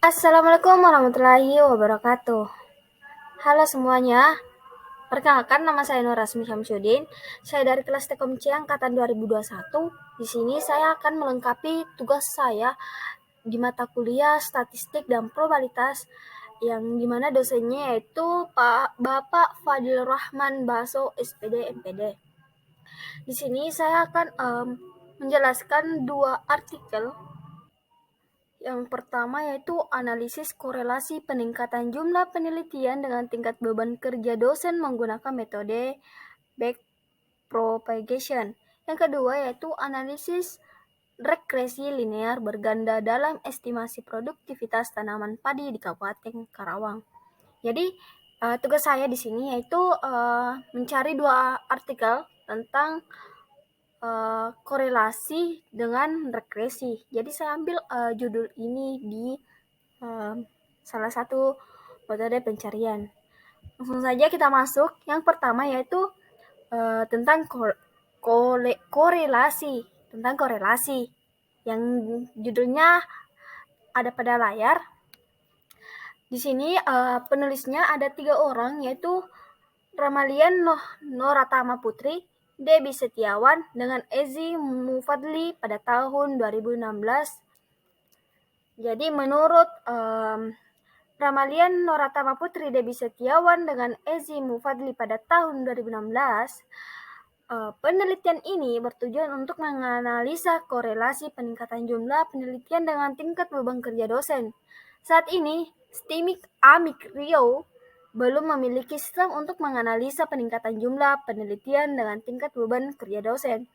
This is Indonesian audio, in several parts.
Assalamualaikum warahmatullahi wabarakatuh. Halo semuanya, perkenalkan nama saya Nur Rasmi Syamsuddin. Saya dari kelas Tekom C angkatan 2021. Di sini saya akan melengkapi tugas saya di mata kuliah Statistik dan Probabilitas yang dimana dosennya yaitu Bapak Fadil Rahman Baso SPD MPD. Di sini saya akan menjelaskan dua artikel. Yang pertama yaitu analisis korelasi peningkatan jumlah penelitian dengan tingkat beban kerja dosen menggunakan metode backpropagation. Yang kedua yaitu analisis regresi linear berganda dalam estimasi produktivitas tanaman padi di Kabupaten Karawang. Jadi tugas saya di sini yaitu mencari dua artikel tentang korelasi dengan regresi. Jadi saya ambil judul ini di salah satu metode pencarian. Langsung saja kita masuk. Yang pertama yaitu tentang korelasi. Tentang korelasi. Yang judulnya ada pada layar. Di sini penulisnya ada 3 orang yaitu Ramalian Noratama Putri, Debbie Setiawan, dengan Ezi Mufadli pada tahun 2016. Jadi menurut Ramalian Noratama Putri, Debbie Setiawan, dengan Ezi Mufadli pada tahun 2016, penelitian ini bertujuan untuk menganalisa korelasi peningkatan jumlah penelitian dengan tingkat beban kerja dosen. Saat ini, STIMIK AMIK Riau belum memiliki sistem untuk menganalisa peningkatan jumlah penelitian dengan tingkat beban kerja dosen.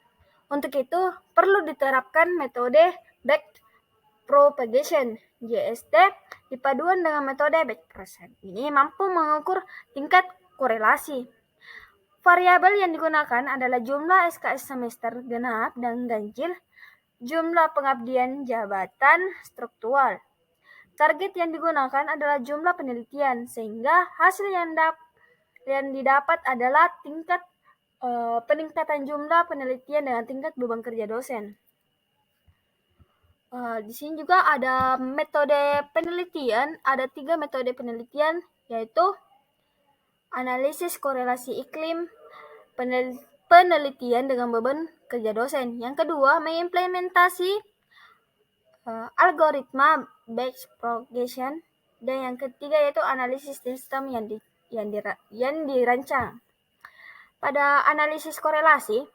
Untuk itu, perlu diterapkan metode backpropagation (JST) dipaduan dengan metode backpropagation. Ini mampu mengukur tingkat korelasi. Variabel yang digunakan adalah jumlah SKS semester genap dan ganjil, jumlah pengabdian jabatan struktural. Target yang digunakan adalah jumlah penelitian, sehingga hasil yang didapat adalah tingkat peningkatan jumlah penelitian dengan tingkat beban kerja dosen. Di sini juga ada metode penelitian, ada 3 metode penelitian, yaitu analisis korelasi iklim, penelitian dengan beban kerja dosen. Yang kedua, mengimplementasi algoritma backpropagation, dan yang ketiga yaitu analisis sistem yang dirancang. Pada analisis korelasi,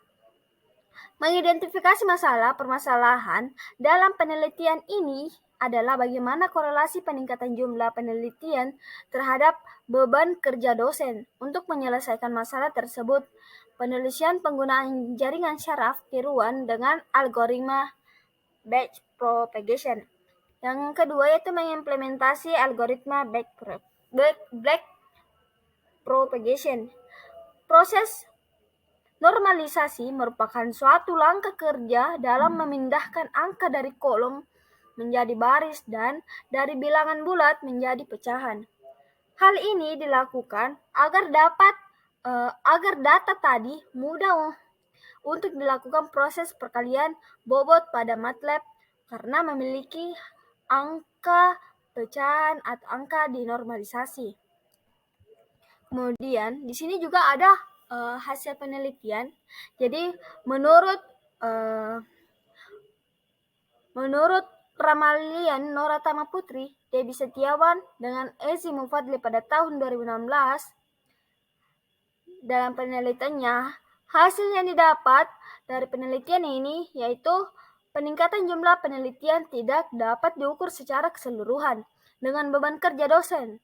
mengidentifikasi permasalahan dalam penelitian ini adalah bagaimana korelasi peningkatan jumlah penelitian terhadap beban kerja dosen. Untuk menyelesaikan masalah tersebut, penelitian penggunaan jaringan syaraf tiruan dengan algoritma backpropagation. Yang kedua yaitu mengimplementasi algoritma backpropagation. Proses normalisasi merupakan suatu langkah kerja dalam memindahkan angka dari kolom menjadi baris dan dari bilangan bulat menjadi pecahan. Hal ini dilakukan agar data tadi mudah untuk dilakukan proses perkalian bobot pada MATLAB karena memiliki angka pecahan atau angka dinormalisasi. Kemudian di sini juga ada hasil penelitian. Jadi menurut Ramalian Noratama Putri, Debbie Setiawan, dengan Ezi Mufadli pada tahun 2016, dalam penelitiannya, hasil yang didapat dari penelitian ini yaitu peningkatan jumlah penelitian tidak dapat diukur secara keseluruhan dengan beban kerja dosen.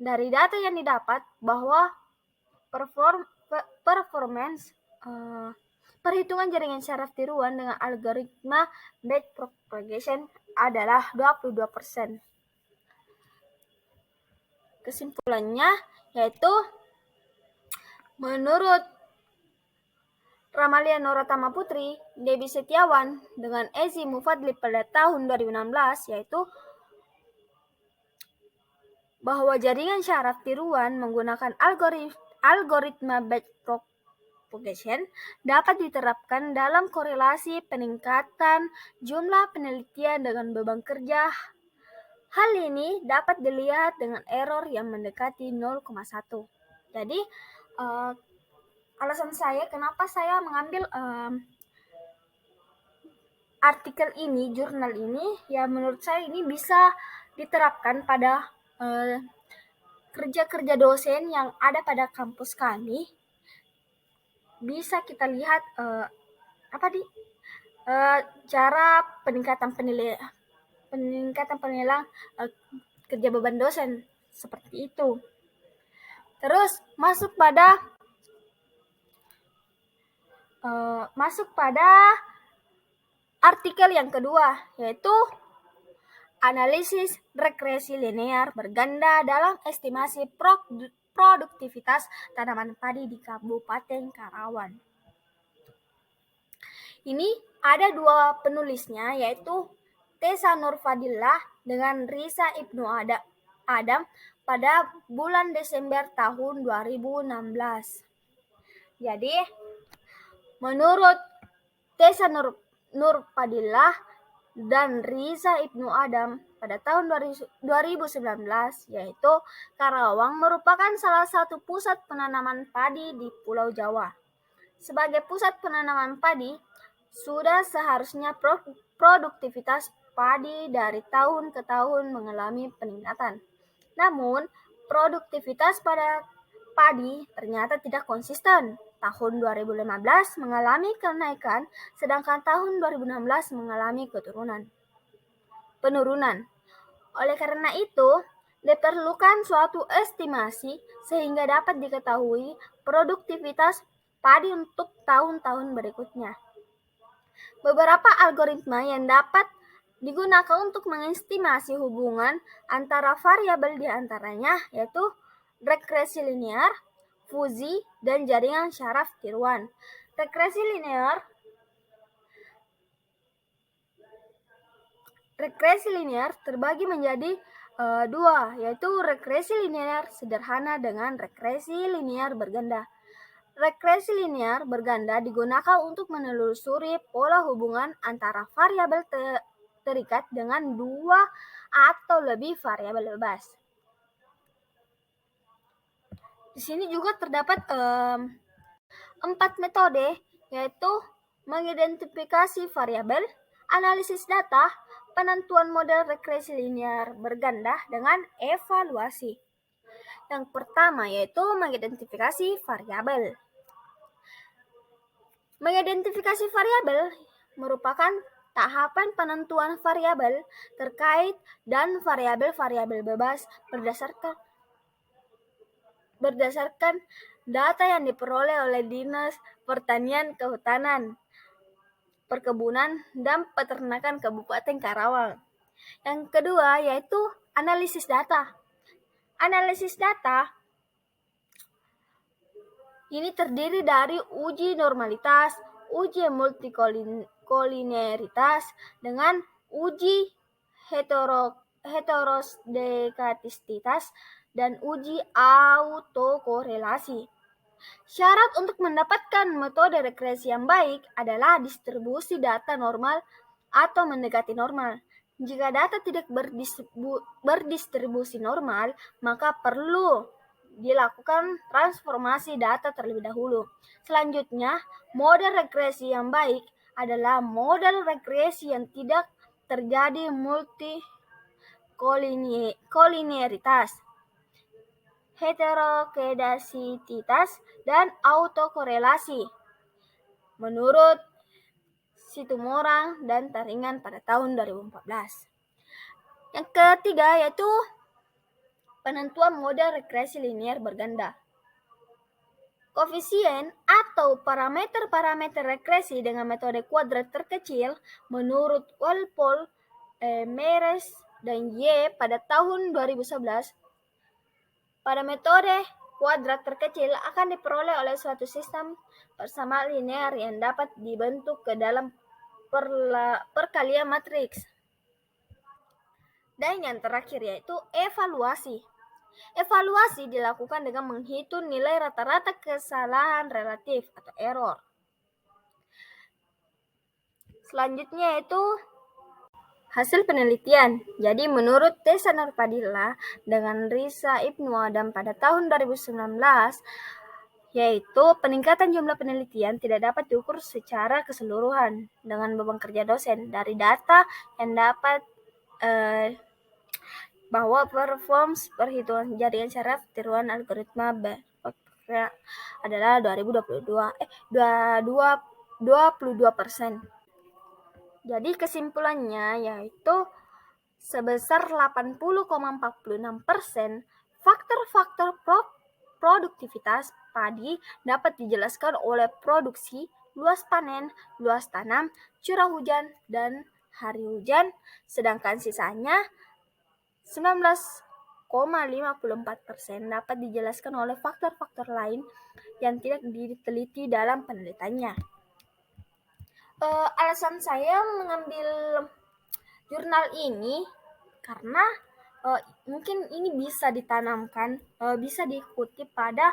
Dari data yang didapat bahwa performance perhitungan jaringan syaraf tiruan dengan algoritma backpropagation adalah 22%. Kesimpulannya yaitu menurut Ramalian Noratama Putri, Debbie Setiawan, dengan Ezi Mufadli pada tahun 2016, yaitu bahwa jaringan syaraf tiruan menggunakan algoritma backpropagation dapat diterapkan dalam korelasi peningkatan jumlah penelitian dengan beban kerja Hal ini dapat dilihat dengan error yang mendekati 0,1. Jadi, alasan saya kenapa saya mengambil artikel ini, jurnal ini, ya menurut saya ini bisa diterapkan pada kerja-kerja dosen yang ada pada kampus kami. Bisa kita lihat cara peningkatan penilaian kerja beban dosen seperti itu. Terus masuk pada artikel yang kedua, yaitu analisis regresi linear berganda dalam estimasi produktivitas tanaman padi di Kabupaten Karawang. Ini ada dua penulisnya, yaitu Tessa Nurfadillah dengan Risa Ibnu Adam pada bulan Desember tahun 2016. Jadi, menurut Tessa Nurfadillah dan Risa Ibnu Adam pada tahun 2019, yaitu Karawang merupakan salah satu pusat penanaman padi di Pulau Jawa. Sebagai pusat penanaman padi, sudah seharusnya produktivitas padi dari tahun ke tahun mengalami peningkatan. Namun, produktivitas pada padi ternyata tidak konsisten. Tahun 2015 mengalami kenaikan, sedangkan tahun 2016 mengalami penurunan. Oleh karena itu, diperlukan suatu estimasi sehingga dapat diketahui produktivitas padi untuk tahun-tahun berikutnya. Beberapa algoritma yang dapat digunakan untuk mengestimasi hubungan antara variabel di antaranya yaitu regresi linear, fuzi, dan jaringan syaraf tiruan. Regresi linear terbagi menjadi dua, yaitu regresi linear sederhana dengan regresi linear berganda. Regresi linear berganda digunakan untuk menelusuri pola hubungan antara variabel terikat dengan dua atau lebih variabel bebas. Di sini juga terdapat 4 metode, yaitu mengidentifikasi variabel, analisis data, penentuan model regresi linear berganda, dengan evaluasi. Yang pertama yaitu mengidentifikasi variabel. Mengidentifikasi variabel merupakan tahapan penentuan variabel terkait dan variabel-variabel bebas berdasarkan data yang diperoleh oleh Dinas Pertanian, Kehutanan, Perkebunan, dan Peternakan Kabupaten Karawang. Yang kedua yaitu analisis data. Analisis data ini terdiri dari uji normalitas, uji multikolinearitas, dengan uji heteroskedastisitas, dan uji autokorelasi. Syarat untuk mendapatkan metode regresi yang baik adalah distribusi data normal atau mendekati normal. Jika data tidak berdistribusi normal, maka perlu dilakukan transformasi data terlebih dahulu. Selanjutnya, model regresi yang baik adalah model regresi yang tidak terjadi multikolinearitas, heterokedastisitas, dan autokorelasi menurut Situmorang dan Taringan pada tahun 2014. Yang ketiga yaitu penentuan model regresi linear berganda. Koefisien atau parameter-parameter regresi dengan metode kuadrat terkecil menurut Walpole, Meres, dan Y pada tahun 2011. Pada metode kuadrat terkecil akan diperoleh oleh suatu sistem persamaan linear yang dapat dibentuk ke dalam perkalian matriks. Dan yang terakhir yaitu evaluasi. Evaluasi dilakukan dengan menghitung nilai rata-rata kesalahan relatif atau error. Selanjutnya yaitu Hasil penelitian. Jadi menurut Tessa Nurpadilla dengan Risa Ibnu Adam pada tahun 2019, yaitu peningkatan jumlah penelitian tidak dapat diukur secara keseluruhan dengan beban kerja dosen. Dari data yang dapat bahwa performance perhitungan jaringan syaraf tiruan algoritma adalah 22%. Jadi kesimpulannya yaitu sebesar 80,46% faktor-faktor produktivitas padi dapat dijelaskan oleh produksi, luas panen, luas tanam, curah hujan, dan hari hujan, sedangkan sisanya 19,54% dapat dijelaskan oleh faktor-faktor lain yang tidak diteliti dalam penelitiannya. Alasan saya mengambil jurnal ini karena mungkin ini bisa ditanamkan, bisa diikuti pada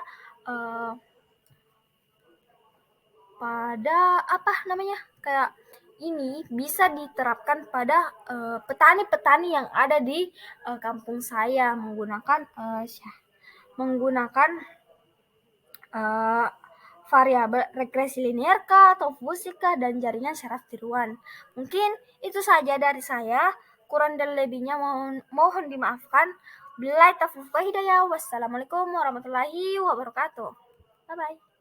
kayak ini bisa diterapkan pada petani-petani yang ada di kampung saya menggunakan variabel regresi linear atau fusik dan jaringan syaraf tiruan. Mungkin itu saja dari saya. Kurang dan lebihnya mohon dimaafkan. Billahi taufiq wal hidayah. Wassalamualaikum warahmatullahi wabarakatuh. Bye bye.